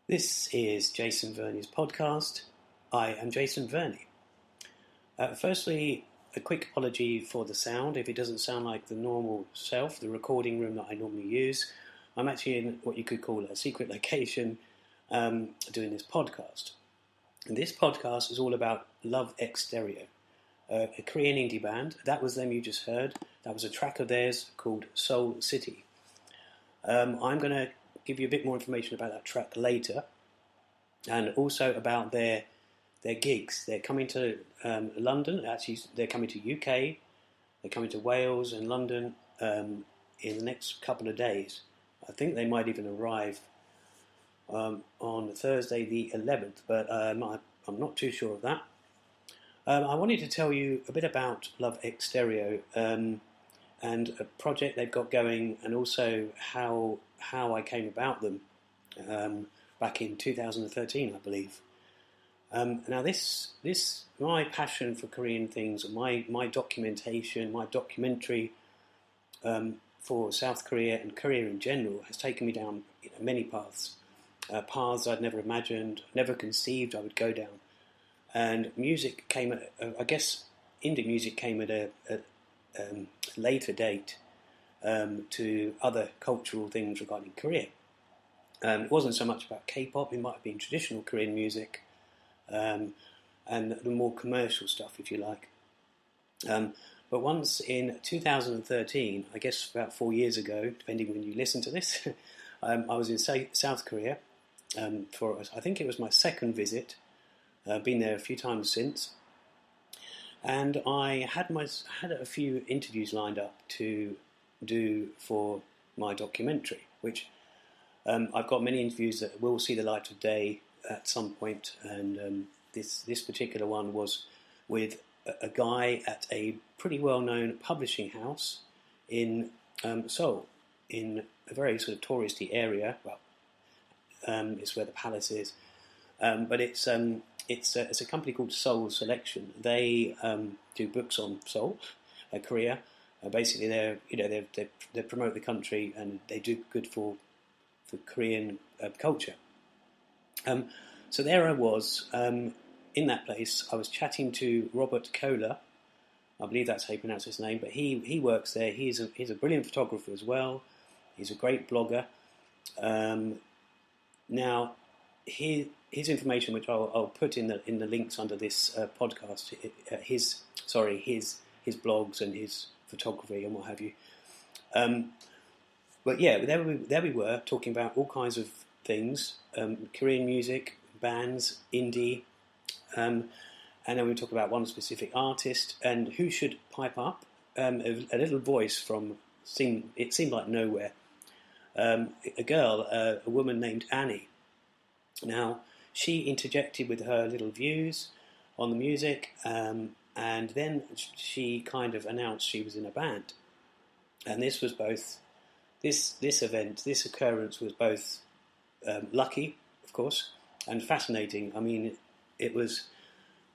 This is Jason Verney's podcast. I am Jason Verney. Firstly, a quick apology for the sound. If it doesn't sound like the normal self, the recording room that I normally use, I'm actually in what you could call a secret location doing this podcast. And this podcast is all about eLectro, a Korean indie band. That was them you just heard. That was a track of theirs called Seoul City. I'm going to give you a bit more information about that track later, and also about their gigs. They're coming to London. Actually, they're coming to UK. They're coming to Wales and London in the next couple of days. I think they might even arrive on Thursday the 11th, but I'm not too sure of that. I wanted to tell you a bit about eLectro and a project they've got going, and also how I came about them back in 2013, I believe. Now this my passion for Korean things, my documentation, my documentary for South Korea and Korea in general has taken me down many paths I'd never imagined, never conceived I would go down. And music came at, I guess, indie music came at a later date to other cultural things regarding Korea. It wasn't so much about K-pop, it might have been traditional Korean music and the more commercial stuff, if you like. But once in 2013, I guess about 4 years ago, depending when you listen to this, I was in South Korea for, I think it was my second visit. Been there a few times since. And I had a few interviews lined up to do for my documentary, which I've got many interviews that will see the light of day at some point, and this particular one was with a guy at a pretty well-known publishing house in Seoul, in a very sort of touristy area. Well, it's where the palace is, but it's a company called Seoul Selection. They do books on Seoul, Korea. Basically, they promote the country and they do good for Korean culture. So there I was in that place. I was chatting to Robert Kohler. I believe that's how you pronounce his name. But he works there. He's a brilliant photographer as well. He's a great blogger. Now, his information, which I'll put in the links under this podcast, his blogs and his photography and what have you. But yeah, there we were talking about all kinds of things: Korean music, bands, indie, and then we talk about one specific artist and who should pipe up. A little voice from it seemed like nowhere. A woman named Annie. Now, she interjected with her little views on the music, and then she kind of announced she was in a band. And this was both, this occurrence was both lucky, of course, and fascinating. I mean, it was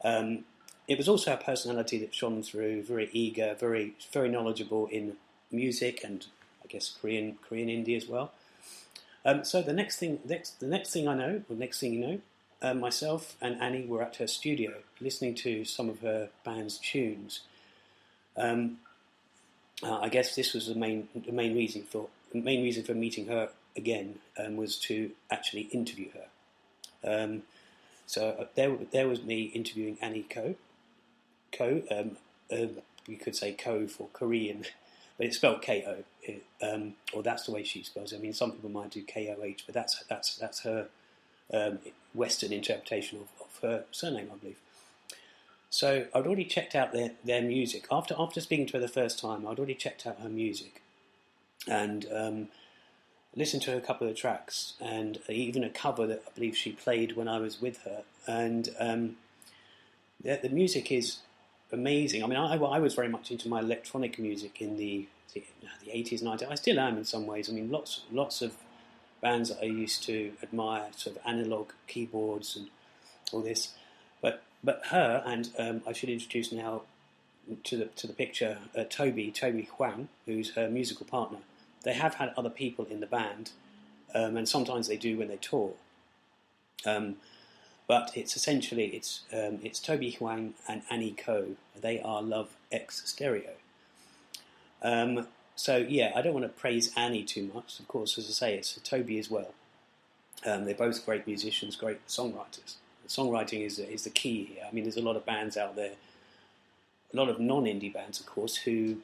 also a personality that shone through, very eager, very knowledgeable in music and I guess Korean indie as well. So the next thing you know, myself and Annie were at her studio listening to some of her band's tunes. I guess this was the main reason for meeting her again was to actually interview her. So there was me interviewing Annie Ko. You could say Ko for Korean, but it's spelled Ko, or that's the way she spells it. I mean, some people might do Koh, but that's her Western interpretation of her surname, I believe. So I'd already checked out their music after speaking to her the first time. I'd already checked out her music, and listened to a couple of tracks, and even a cover that I believe she played when I was with her. And the music is amazing. I mean, I was very much into my electronic music in the 80s, 90s. I still am in some ways. I mean, lots of bands that I used to admire, sort of analog keyboards and all this. But her, and I should introduce now to the picture Toby Huang, who's her musical partner. They have had other people in the band, and sometimes they do when they tour. But it's essentially it's Toby Huang and Annie Ko. They are Love X Stereo. So yeah, I don't want to praise Annie too much. Of course, as I say, it's Toby as well. They're both great musicians, great songwriters. Songwriting is the key here. I mean, there's a lot of bands out there, a lot of non-indie bands, of course, who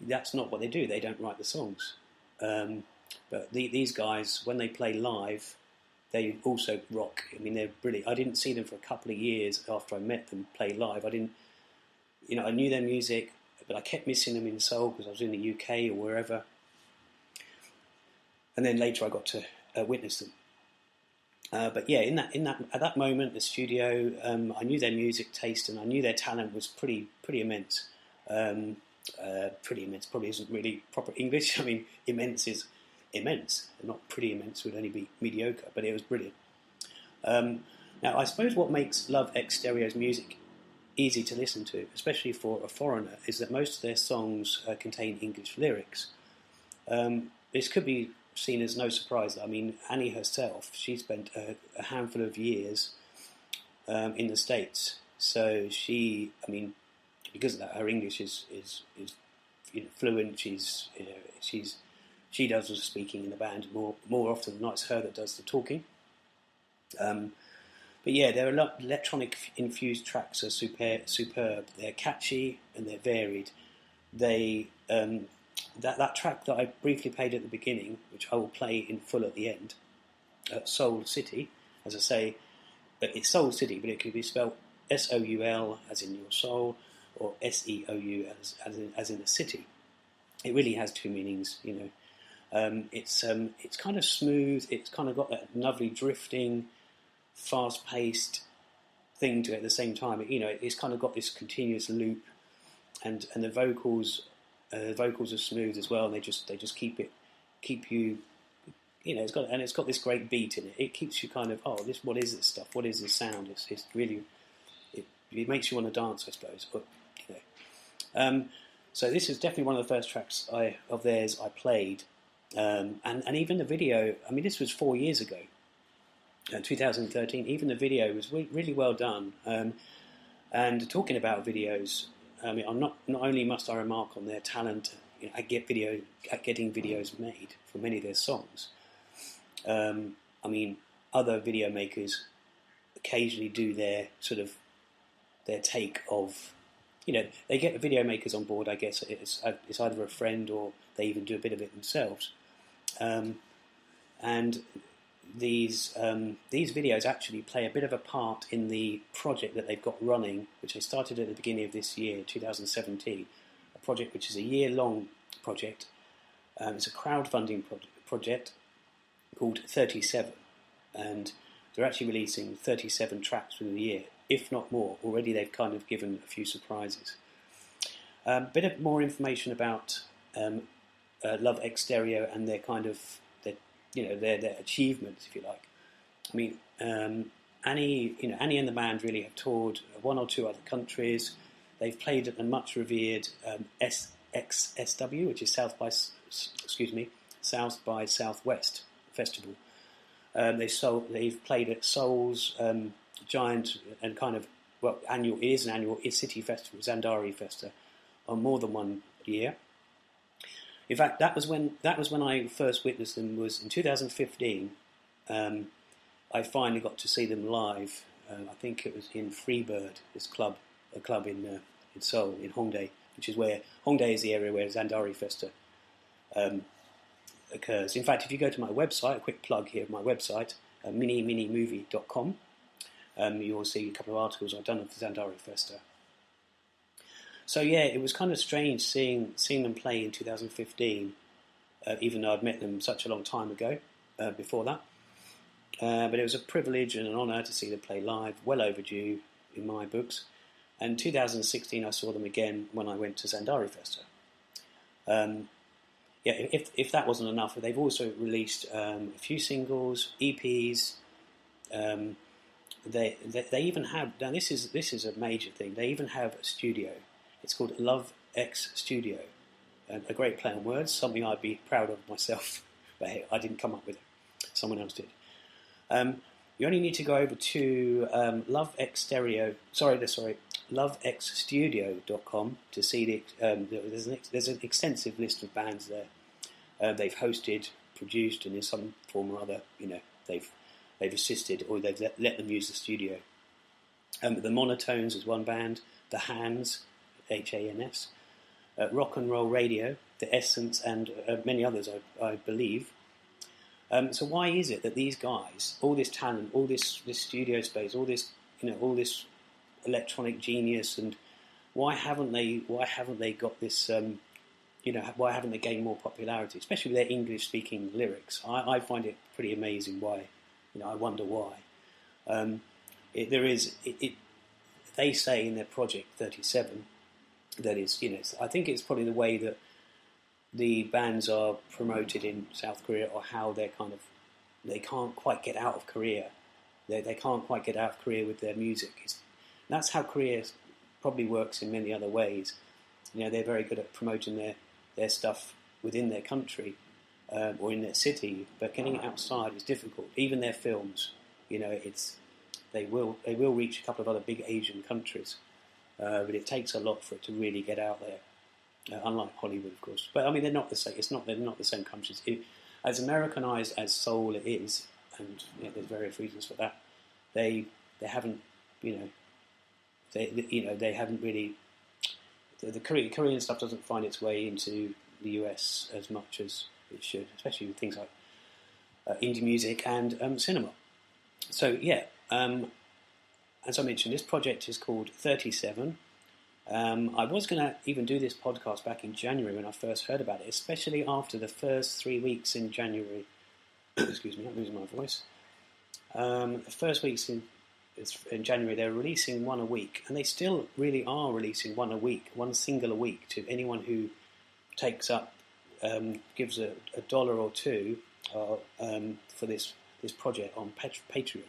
that's not what they do. They don't write the songs. But these guys, when they play live, they also rock. I mean, they're brilliant. I didn't see them for a couple of years after I met them play live. I didn't, I knew their music, but I kept missing them in Seoul because I was in the UK or wherever. And then later I got to witness them. But yeah, at that moment, the studio, I knew their music taste and I knew their talent was pretty immense. Pretty immense probably isn't really proper English. I mean, immense is immense. Not pretty immense would only be mediocre, but it was brilliant. Now, I suppose what makes Love X Stereo's music easy to listen to, especially for a foreigner, is that most of their songs contain English lyrics. This could be seen as no surprise. I mean, Annie herself, she spent a handful of years in the States, so she, I mean, because of that, her English is fluent. She does the speaking in the band more often than not. It's her that does the talking. But yeah, their electronic infused tracks are superb. They're catchy and they're varied. They that track that I briefly played at the beginning, which I will play in full at the end, Seoul City, as I say, it's Seoul City, but it could be spelled SOUL as in your soul, or SEOU as in a city. It really has two meanings, It's kind of smooth. It's kind of got that lovely drifting, fast-paced thing to it at the same time. It's kind of got this continuous loop, and the vocals are smooth as well. And they just keep you. It's got this great beat in it. It keeps you kind of, what is this stuff? What is this sound? It's really, it makes you want to dance, I suppose. But so this is definitely one of the first tracks of theirs I played, and even the video. I mean, this was 4 years ago, 2013. Even the video was really well done. And talking about videos, I mean, not only must I remark on their talent at getting videos made for many of their songs. I mean, other video makers occasionally do their take of, they get the video makers on board. I guess it's either a friend or they even do a bit of it themselves. And these videos actually play a bit of a part in the project that they've got running, which they started at the beginning of this year, 2017. A project which is a year-long project. It's a crowdfunding project called 37, and they're actually releasing 37 tracks within the year, if not more. Already they've kind of given a few surprises. A bit of more information about Love X Stereo and their kind of their achievements, if you like. I mean, Annie and the band really have toured one or two other countries. They've played at the much revered SXSW, which is South by Southwest Festival. They've played at Seoul's giant and kind of annual city festival, Zandari Festa, on more than 1 year. In fact, that was when I first witnessed them. Was in 2015. I finally got to see them live. I think it was in Freebird, a club in Seoul, in Hongdae, which is where Hongdae is the area where Zandari Festa occurs. In fact, if you go to my website, a quick plug here, my website, minimovie.com, you will see a couple of articles I've done of the Zandari Festa. So yeah, it was kind of strange seeing them play in 2015, even though I'd met them such a long time ago before that. But it was a privilege and an honour to see them play live, well overdue in my books. And 2016 I saw them again when I went to Zandari Festa. If that wasn't enough, they've also released a few singles, EPs. They even have, now this is a major thing, they even have a studio. It's called Love X Studio. A great play on words, something I'd be proud of myself, but hey, I didn't come up with it. Someone else did. You only need to go over to lovexstudio.com to see there's an extensive list of bands there. They've hosted, produced, and in some form or other, they've assisted or they've let them use the studio. The Monotones is one band. The Hands, H-A-N-S. Rock and Roll Radio, The Essence, and many others, I believe. So why is it that these guys, all this talent, all this studio space, all this electronic genius, and why haven't they got this? Why haven't they gained more popularity, especially with their English-speaking lyrics? I find it pretty amazing. Why? I wonder why. They say in their project 37 that is, I think it's probably the way that the bands are promoted in South Korea, or how they can't quite get out of Korea. They can't quite get out of Korea with their music. That's how Korea probably works in many other ways. They're very good at promoting their stuff within their country or in their city, but getting it outside is difficult. Even their films, they will reach a couple of other big Asian countries, but it takes a lot for it to really get out there. Unlike Hollywood, of course, but I mean they're not the same. They're not the same countries. As Americanized as Seoul is, and there's various reasons for that. They haven't, they haven't really. The Korean stuff doesn't find its way into the US as much as it should, especially with things like indie music and cinema. So as I mentioned, this project is called 37. I was going to even do this podcast back in January when I first heard about it, especially after the first 3 weeks in January. Excuse me, I'm losing my voice. The first weeks in January, they were releasing one a week, and they still really are releasing one a week, one single a week, to anyone who takes up, gives a dollar or two for this project on Patreon.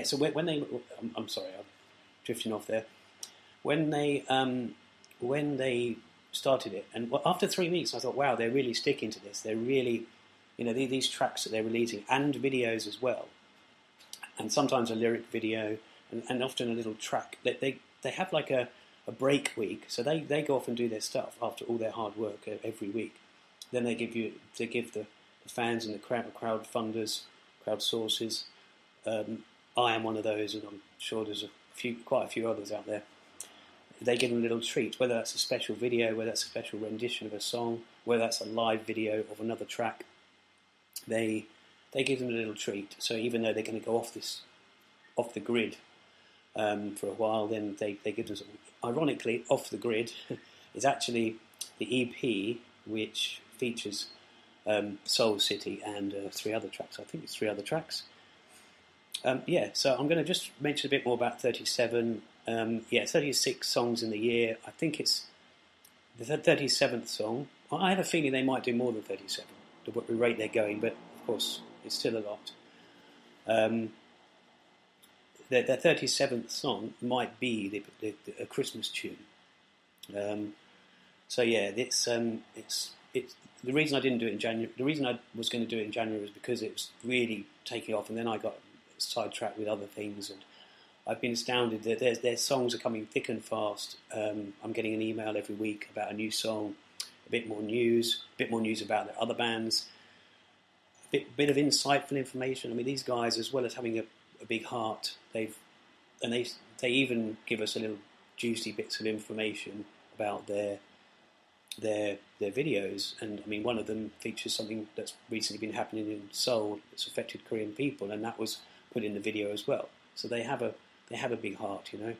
So when they, I'm sorry, I'm drifting off there. When they started it, and after 3 weeks, I thought, wow, they're really sticking to this. They're really, these tracks that they're releasing, and videos as well, and sometimes a lyric video, and often a little track. They have like a break week, so they go off and do their stuff after all their hard work every week. Then they give the fans and the crowd funders, crowd sources. I am one of those, and I'm sure there's quite a few others out there. They give them a little treat, whether that's a special video, whether that's a special rendition of a song, whether that's a live video of another track. They give them a little treat. So even though they're going to go off the grid for a while, then they give them something. Ironically, Off the Grid is actually the EP which features Seoul City and 3 other tracks. I think it's 3 other tracks. So I'm going to just mention a bit more about 37. 36 songs in the year. I think it's the 37th song. I have a feeling they might do more than 37, the rate they're going, but of course it's still a lot. Their 37th song might be a Christmas tune. It's the reason I didn't do it in January. The reason I was going to do it in January was because it was really taking off, and then I got sidetracked with other things, and I've been astounded that their songs are coming thick and fast. I'm getting an email every week about a new song, a bit more news about their other bands, a bit of insightful information. I mean, these guys, as well as having a big heart, they even give us a little juicy bits of information about their videos. And I mean, one of them features something that's recently been happening in Seoul that's affected Korean people, and that was put in the video as well. So they have a big heart, you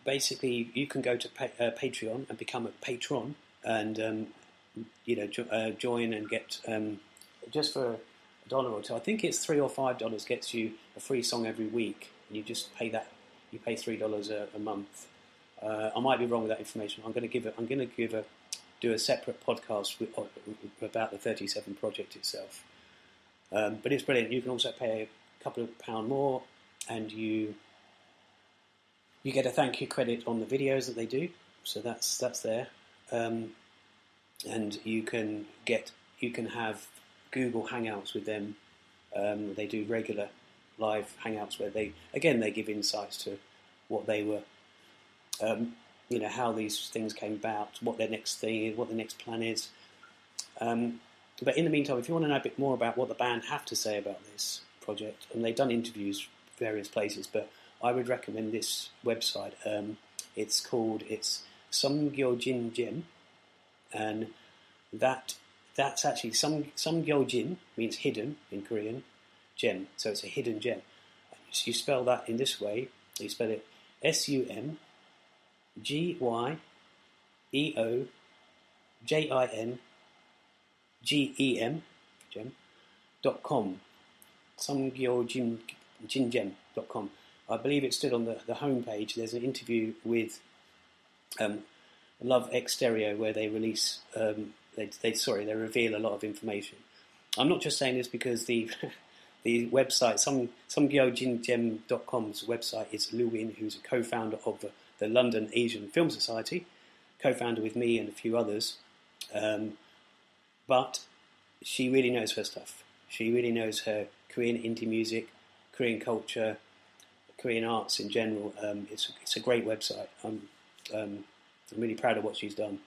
basically you can go to Patreon and become a patron, and join and get just for $1 or $2. I think it's $3 or $5 gets you a free song every week, and you just pay that. You pay $3 a month. I might be wrong with that information. I'm going to do a separate podcast about the 37 project itself. But it's brilliant. You can also pay a couple of pound more, and you get a thank you credit on the videos that they do. So that's there. and you can have Google Hangouts with them. They do regular live Hangouts where they give insights to what they were, how these things came about, what their next thing is, what the next plan is. But in the meantime, if you want to know a bit more about what the band have to say about this project, and they've done interviews various places, but I would recommend this website. It's Sumgyojin Gem, and that's actually Sumgyojin means hidden in Korean, gem. So it's a hidden gem. So you spell that in this way. You spell it SUMGYEOJIN gem.com. Sumgyojingem.com. I believe it stood on the homepage. There's an interview with Love Exterior where they release they reveal a lot of information. I'm not just saying this because the the website Sumgyojingem.com's website is Lu Win, who's a co-founder of the London Asian Film Society, co-founder with me and a few others. But she really knows her stuff. She really knows her Korean indie music, Korean culture, Korean arts in general. It's a great website. I'm really proud of what she's done.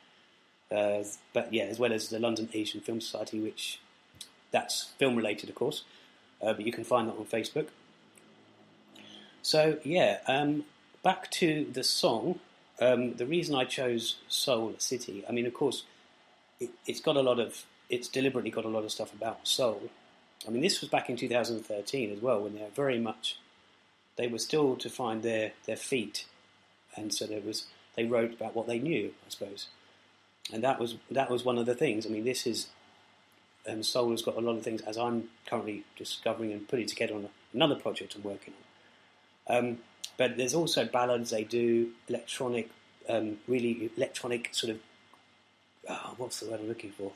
But yeah, as well as the London Asian Film Society, which that's film related, of course. But you can find that on Facebook. So yeah, back to the song. The reason I chose Seoul City, I mean, of course, it's deliberately got a lot of stuff about Seoul. I mean, this was back in 2013 as well, when they were still to find their feet, and so they wrote about what they knew, I suppose, and that was one of the things. I mean, this is Seoul has got a lot of things, as I'm currently discovering and putting together on another project I'm working on. But there's also ballads they do, electronic, really electronic sort of, what's the word I'm looking for?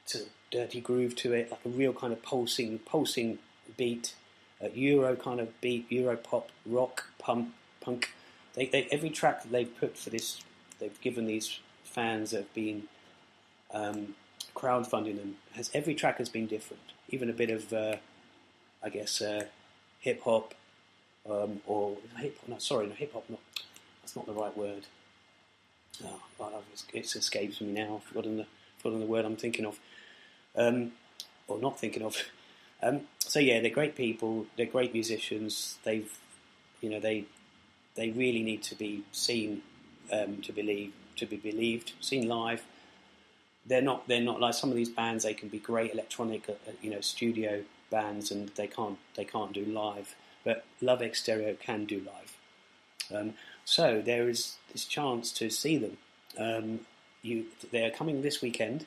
Sort of dirty groove to it, like a real kind of pulsing beat, Euro kind of beat, Euro pop, rock, punk. Every track that they've put for this, they've given these fans that have been crowdfunding them. Every track has been different. Even a bit of, hip hop, or hip hop. No, sorry, no hip hop. That's not the right word. It escapes me now. I've forgotten the word I'm thinking of, or not thinking of. So yeah, they're great people. They're great musicians. They really need to be seen, to be believed, seen live. They're not like some of these bands. They can be great electronic, studio bands, and they can't do live. But Love Exterior can do live. So there is this chance to see them. They are coming this weekend.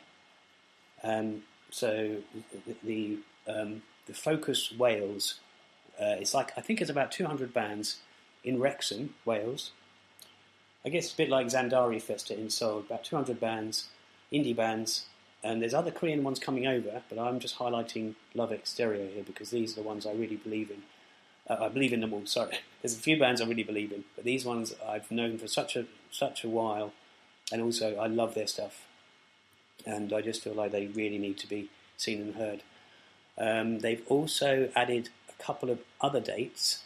So the Focus WaLes. It's like, I think it's about 200 bands in Wrexham, Wales. I guess it's a bit like Zandari Festa in Seoul. About 200 bands, indie bands, and there's other Korean ones coming over. But I'm just highlighting Love Exterior here because these are the ones I really believe in. I believe in them all. Sorry, there's a few bands I really believe in, but these ones I've known for such a while, and also I love their stuff, and I just feel like they really need to be seen and heard. They've also added a couple of other dates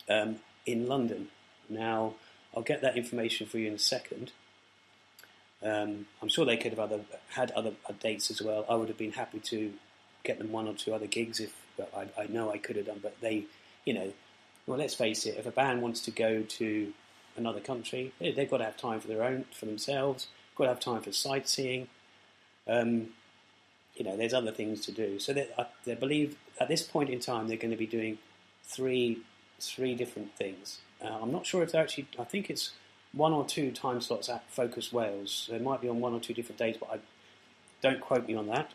in London. Now I'll get that information for you in a second. I'm sure they could have had other dates as well. I would have been happy to get them one or two other gigs I know I could have done, but they. Well, let's face it, if a band wants to go to another country, they've got to have time for themselves, got to have time for sightseeing. There's other things to do. So they believe at this point in time they're going to be doing three different things. I'm not sure if they're actually, I think it's 1 or 2 time slots at Focus Wales. So it might be on 1 or 2 different days, but don't quote me on that.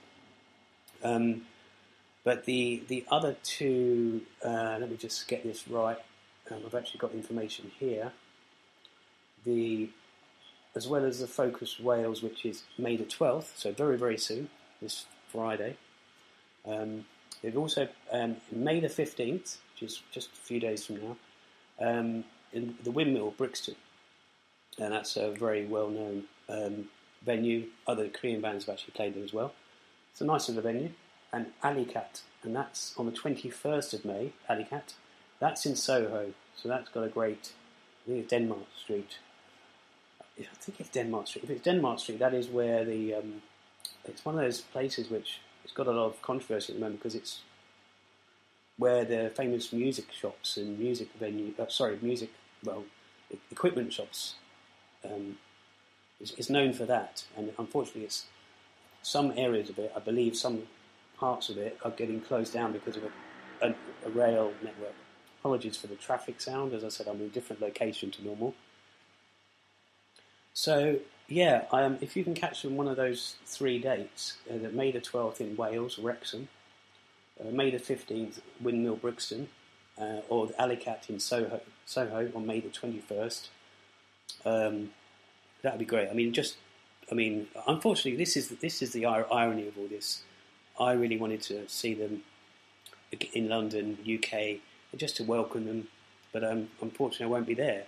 But the other 2, let me just get this right. I've actually got information here. As well as the Focus Wales, which is May the 12th, so very, very soon, this Friday. They've also, May the 15th, which is just a few days from now, in the Windmill, Brixton. And that's a very well-known venue. Other Korean bands have actually played there as well. It's a nice little venue. And Alicat, and that's on the 21st of May, Alicat. That's in Soho, so that's got a great, I think it's Denmark Street. I think it's Denmark Street. If it's Denmark Street, that is where it's one of those places which it's got a lot of controversy at the moment because it's where the famous music shops and equipment shops is known for that. And unfortunately, it's some areas of it, I believe some parts of it are getting closed down because of a rail network. Apologies for the traffic sound. As I said, I'm in a different location to normal. So, yeah, if you can catch them one of those 3 dates, May the 12th in Wales, Wrexham, May the 15th, Windmill Brixton, or the Alicat in Soho on May the 21st, that would be great. Unfortunately, this is the irony of all this. I really wanted to see them in London, UK, just to welcome them, but unfortunately I won't be there.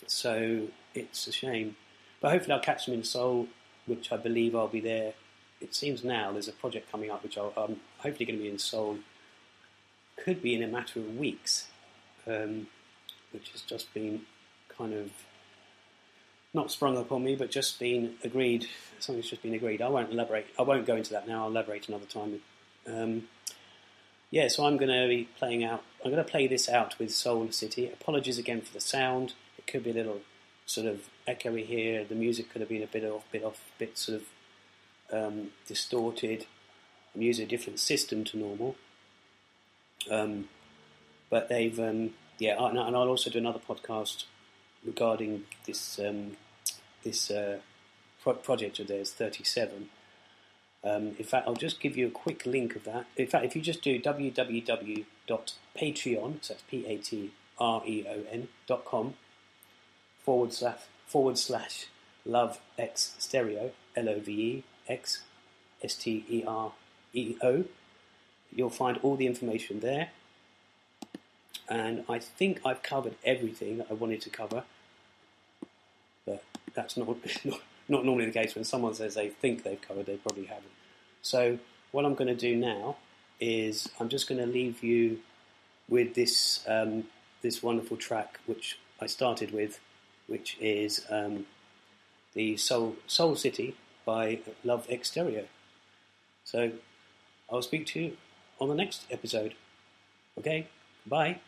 So it's a shame. But hopefully I'll catch them in Seoul, which I believe I'll be there. It seems now there's a project coming up which I'm hopefully going to be in Seoul. Could be in a matter of weeks, which has just been kind of not sprung upon me, but just been agreed. Something's just been agreed. I won't elaborate. I won't go into that now. I'll elaborate another time. So I'm going to be playing out. I'm going to play this out with Seoul City. Apologies again for the sound. It could be a little sort of echoey here. The music could have been a bit sort of distorted. I'm using a different system to normal. But they've and I'll also do another podcast regarding this project of theirs, 37. In fact, I'll just give you a quick link of that. In fact, if you just do www.patreon, so that's patreon.com// Love X Stereo, LOVEXSTEREO. You'll find all the information there. And I think I've covered everything that I wanted to cover. But that's not normally the case. When someone says they think they've covered, they probably haven't. So what I'm going to do now is I'm just going to leave you with this this wonderful track which I started with, which is the Seoul City by Love X Stereo. So I'll speak to you on the next episode. Okay, bye.